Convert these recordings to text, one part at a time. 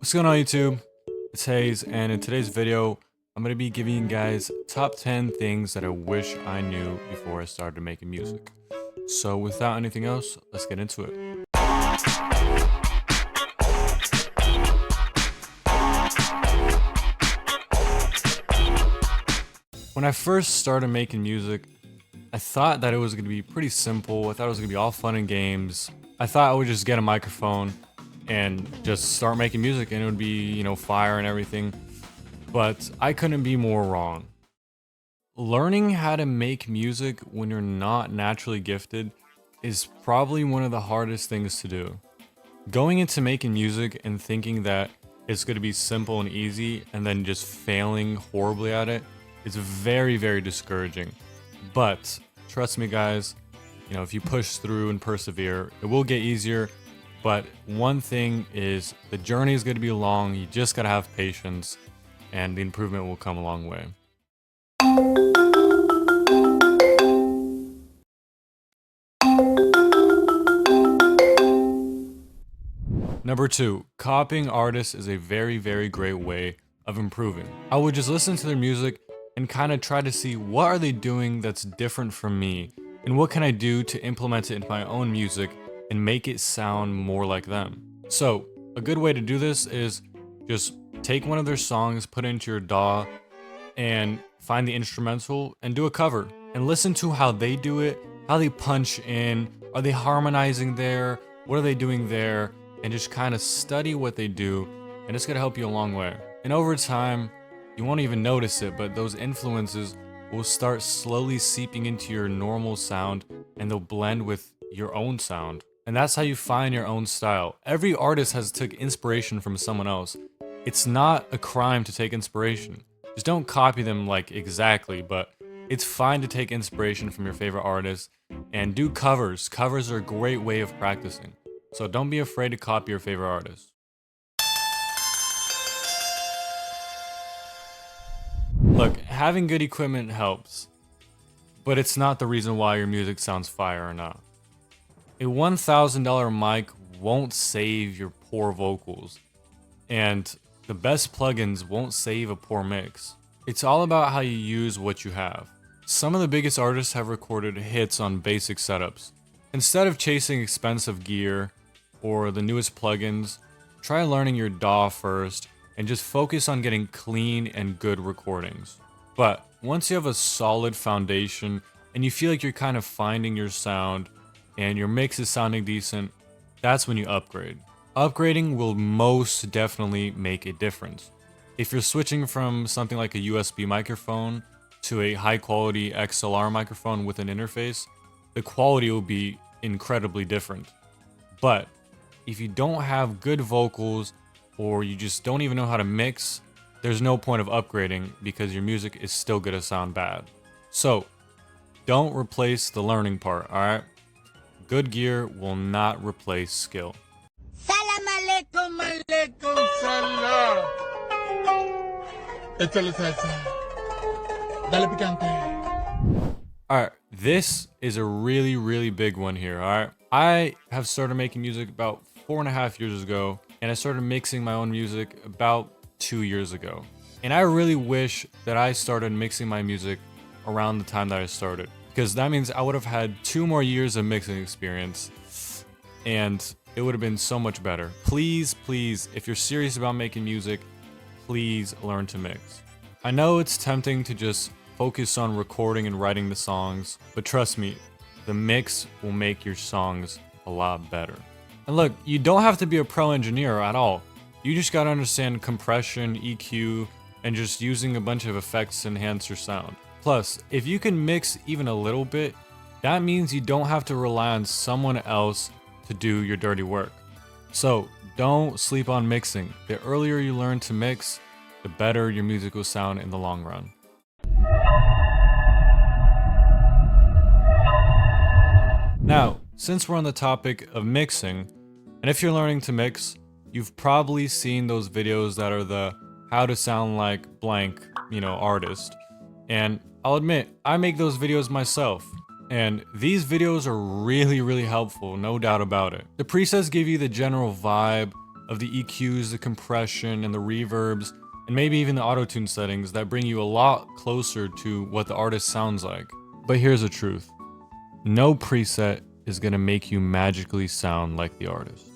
What's going on YouTube? It's Hayes, and in today's video, I'm going to be giving you guys top 10 things that I wish I knew before I started making music. So without anything else, let's get into it. When I first started making music, I thought that it was going to be pretty simple. I thought it was going to be all fun and games. I thought I would just get a microphone and just start making music and it would be, fire and everything. But I couldn't be more wrong. Learning how to make music when you're not naturally gifted is probably one of the hardest things to do. Going into making music and thinking that it's going to be simple and easy and then just failing horribly at it is very, very discouraging. But trust me guys, if you push through and persevere, it will get easier. But one thing is the journey is going to be long. You just got to have patience and the improvement will come a long way. Number 2, copying artists is a very, very great way of improving. I would just listen to their music and kind of try to see what are they doing that's different from me and what can I do to implement it into my own music and make it sound more like them. So a good way to do this is just take one of their songs, put it into your DAW, and find the instrumental and do a cover. And listen to how they do it, how they punch in, are they harmonizing there, what are they doing there, and just kind of study what they do, and it's gonna help you a long way. And over time, you won't even notice it, but those influences will start slowly seeping into your normal sound, and they'll blend with your own sound. And that's how you find your own style. Every artist has took inspiration from someone else. It's not a crime to take inspiration. Just don't copy them like exactly, but it's fine to take inspiration from your favorite artists and do covers. Covers are a great way of practicing. So don't be afraid to copy your favorite artists. Look, having good equipment helps, but it's not the reason why your music sounds fire or not. A $1,000 mic won't save your poor vocals, and the best plugins won't save a poor mix. It's all about how you use what you have. Some of the biggest artists have recorded hits on basic setups. Instead of chasing expensive gear or the newest plugins, try learning your DAW first and just focus on getting clean and good recordings. But once you have a solid foundation and you feel like you're kind of finding your sound and your mix is sounding decent, that's when you upgrade. Upgrading will most definitely make a difference. If you're switching from something like a USB microphone to a high quality XLR microphone with an interface, the quality will be incredibly different. But if you don't have good vocals or you just don't even know how to mix, there's no point of upgrading because your music is still gonna sound bad. So don't replace the learning part, alright? Good gear will not replace skill. Salam alaikum, alaikum salam. Échale salsa. Dale picante. Alright, this is a really, really big one here, alright? I have started making music about 4.5 years ago, and I started mixing my own music about 2 years ago. And I really wish that I started mixing my music around the time that I started, because that means I would have had 2 more years of mixing experience, and it would have been so much better. Please, please, if you're serious about making music, please learn to mix. I know it's tempting to just focus on recording and writing the songs, but trust me, the mix will make your songs a lot better. And look, you don't have to be a pro engineer at all. You just gotta understand compression, EQ, and just using a bunch of effects to enhance your sound. Plus, if you can mix even a little bit, that means you don't have to rely on someone else to do your dirty work. So don't sleep on mixing. The earlier you learn to mix, the better your music will sound in the long run. Now, since we're on the topic of mixing, and if you're learning to mix, you've probably seen those videos that are the how to sound like blank, artist. And I'll admit, I make those videos myself. And these videos are really, really helpful, no doubt about it. The presets give you the general vibe, of the EQs, the compression, and the reverbs, and maybe even the autotune settings that bring you a lot closer to what the artist sounds like. But here's the truth. No preset is gonna make you magically sound like the artist.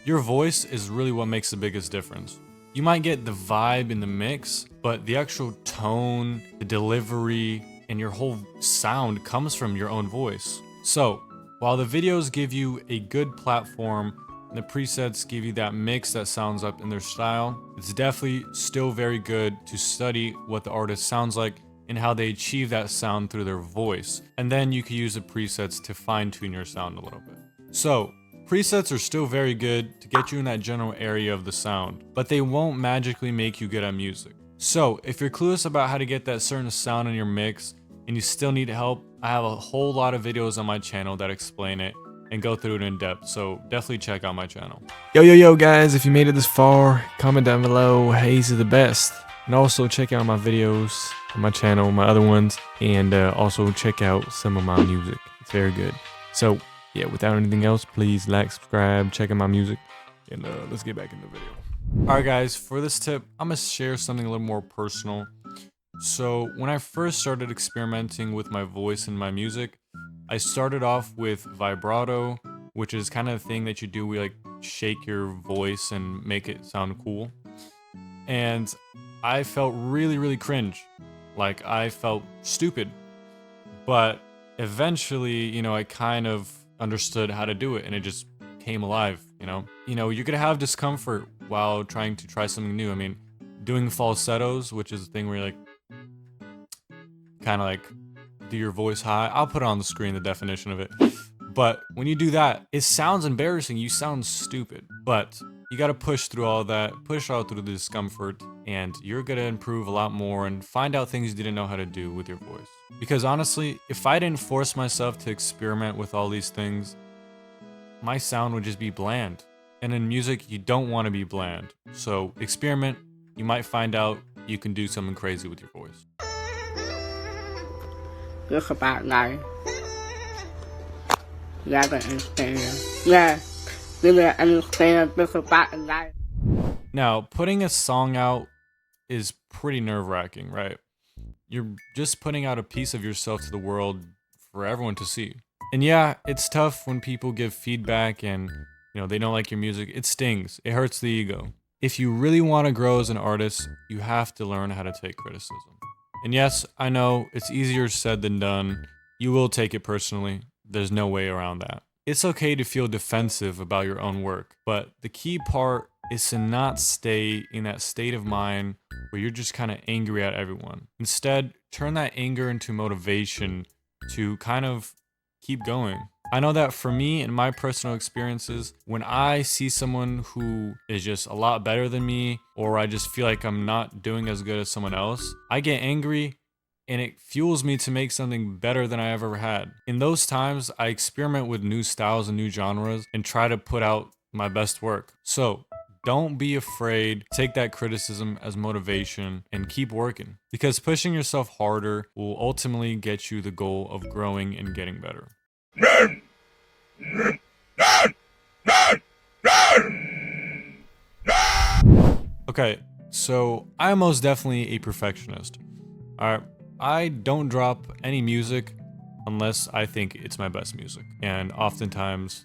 Your voice is really what makes the biggest difference. You might get the vibe in the mix, but the actual tone, the delivery, and your whole sound comes from your own voice. So, while the videos give you a good platform and the presets give you that mix that sounds up in their style, it's definitely still very good to study what the artist sounds like and how they achieve that sound through their voice. And then you can use the presets to fine-tune your sound a little bit. So, presets are still very good to get you in that general area of the sound, but they won't magically make you good at music. So, if you're clueless about how to get that certain sound in your mix and you still need help, I have a whole lot of videos on my channel that explain it and go through it in depth, so definitely check out my channel. Yo guys, if you made it this far, comment down below, Hayes is the best. And also check out my videos on my channel, my other ones, and also check out some of my music. It's very good. So, yeah, without anything else, please like, subscribe, check out my music, and let's get back into the video. Alright guys, for this tip, I'm going to share something a little more personal. So, when I first started experimenting with my voice and my music, I started off with vibrato, which is kind of the thing that you do where you like shake your voice and make it sound cool. And I felt really cringe. Like, I felt stupid. But eventually, you know, I kind of understood how to do it and it just came alive, you know? You're gonna have discomfort while trying to try something new. I mean, doing falsettos, which is the thing where you like, kind of like do your voice high. I'll put it on the screen, the definition of it. But when you do that, it sounds embarrassing. You sound stupid. But you gotta push through all that, push out through the discomfort, and you're gonna improve a lot more and find out things you didn't know how to do with your voice. Because honestly, if I didn't force myself to experiment with all these things, my sound would just be bland. And in music, you don't want to be bland. So experiment, you might find out you can do something crazy with your voice. Look about now. Yeah, I understand. Yeah. I understand. Look about now. Now, putting a song out is pretty nerve-wracking, right? You're just putting out a piece of yourself to the world for everyone to see. And yeah, it's tough when people give feedback and, you know, they don't like your music. It stings. It hurts the ego. If you really want to grow as an artist, you have to learn how to take criticism. And yes, I know it's easier said than done. You will take it personally. There's no way around that. It's okay to feel defensive about your own work, but the key part is to not stay in that state of mind where you're just kind of angry at everyone. Instead, turn that anger into motivation to kind of keep going. I know that for me and my personal experiences, when I see someone who is just a lot better than me, or I just feel like I'm not doing as good as someone else, I get angry and it fuels me to make something better than I ever had. In those times, I experiment with new styles and new genres and try to put out my best work. So, don't be afraid. Take that criticism as motivation and keep working. Because pushing yourself harder will ultimately get you the goal of growing and getting better. Okay, so I'm most definitely a perfectionist. Alright, I don't drop any music unless I think it's my best music. And oftentimes,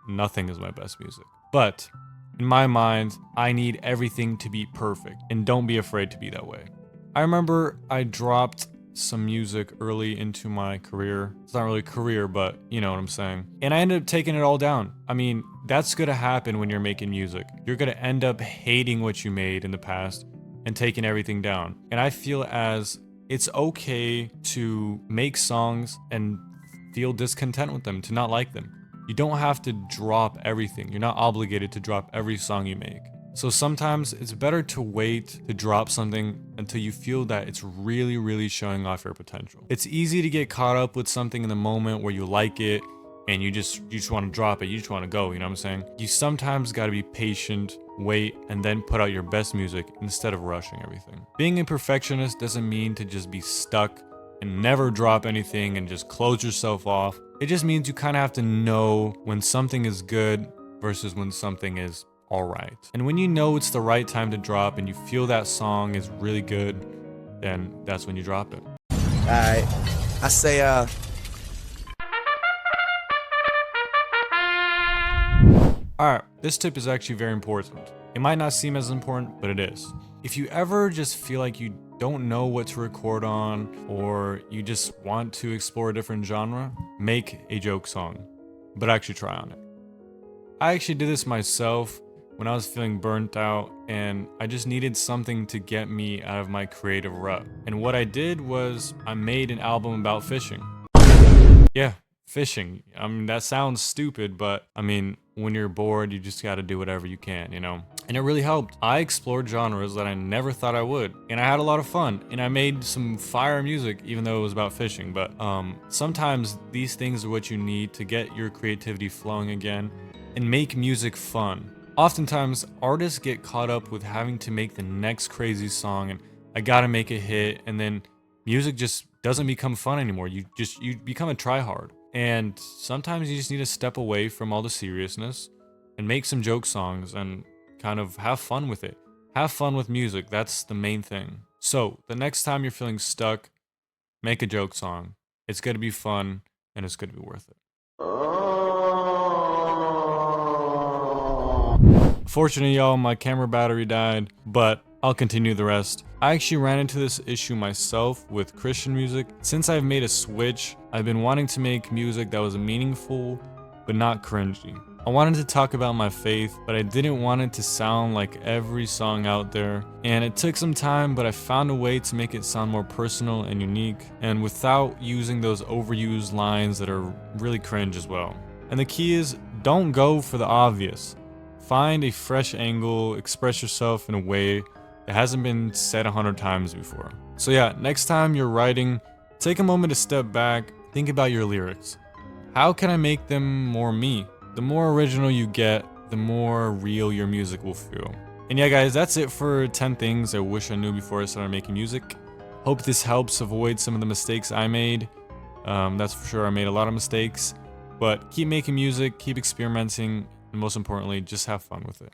nothing is my best music. But in my mind, I need everything to be perfect, and don't be afraid to be that way. I remember I dropped some music early into my career. It's not really a career, but you know what I'm saying. And I ended up taking it all down. I mean, that's gonna happen when you're making music. You're gonna end up hating what you made in the past and taking everything down. And I feel as it's okay to make songs and feel discontent with them, to not like them. You don't have to drop everything. You're not obligated to drop every song you make. So sometimes it's better to wait to drop something until you feel that it's really showing off your potential. It's easy to get caught up with something in the moment where you like it and you just want to drop it. You just want to go, you know what I'm saying? You sometimes got to be patient, wait, and then put out your best music instead of rushing everything. Being a perfectionist doesn't mean to just be stuck and never drop anything and just close yourself off. It just means you kind of have to know when something is good versus when something is alright. And when you know it's the right time to drop and you feel that song is really good, then that's when you drop it. Alright. I say, Alright, this tip is actually very important. It might not seem as important, but it is. If you ever just feel like you don't know what to record on, or you just want to explore a different genre, make a joke song, but actually try on it. I actually did this myself when I was feeling burnt out, and I just needed something to get me out of my creative rut. And what I did was I made an album about fishing. Yeah, fishing. I mean, that sounds stupid, but I mean, when you're bored, you just gotta do whatever you can, you know? And it really helped. I explored genres that I never thought I would, and I had a lot of fun, and I made some fire music, even though it was about fishing. But sometimes these things are what you need to get your creativity flowing again and make music fun. Oftentimes, artists get caught up with having to make the next crazy song, and I gotta make a hit, and then music just doesn't become fun anymore. You become a tryhard. And sometimes you just need to step away from all the seriousness and make some joke songs and kind of have fun with it. Have fun with music, that's the main thing. So, the next time you're feeling stuck, make a joke song. It's gonna be fun, and it's gonna be worth it. Fortunately, y'all, my camera battery died, but I'll continue the rest. I actually ran into this issue myself with Christian music. Since I've made a switch, I've been wanting to make music that was meaningful, but not cringy. I wanted to talk about my faith, but I didn't want it to sound like every song out there. And it took some time, but I found a way to make it sound more personal and unique, and without using those overused lines that are really cringe as well. And the key is, don't go for the obvious. Find a fresh angle, express yourself in a way that hasn't been said 100 times before. So yeah, next time you're writing, take a moment to step back, think about your lyrics. How can I make them more me? The more original you get, the more real your music will feel. And yeah guys, that's it for 10 things I wish I knew before I started making music. Hope this helps avoid some of the mistakes I made. That's for sure, I made a lot of mistakes. But keep making music, keep experimenting, and most importantly, just have fun with it.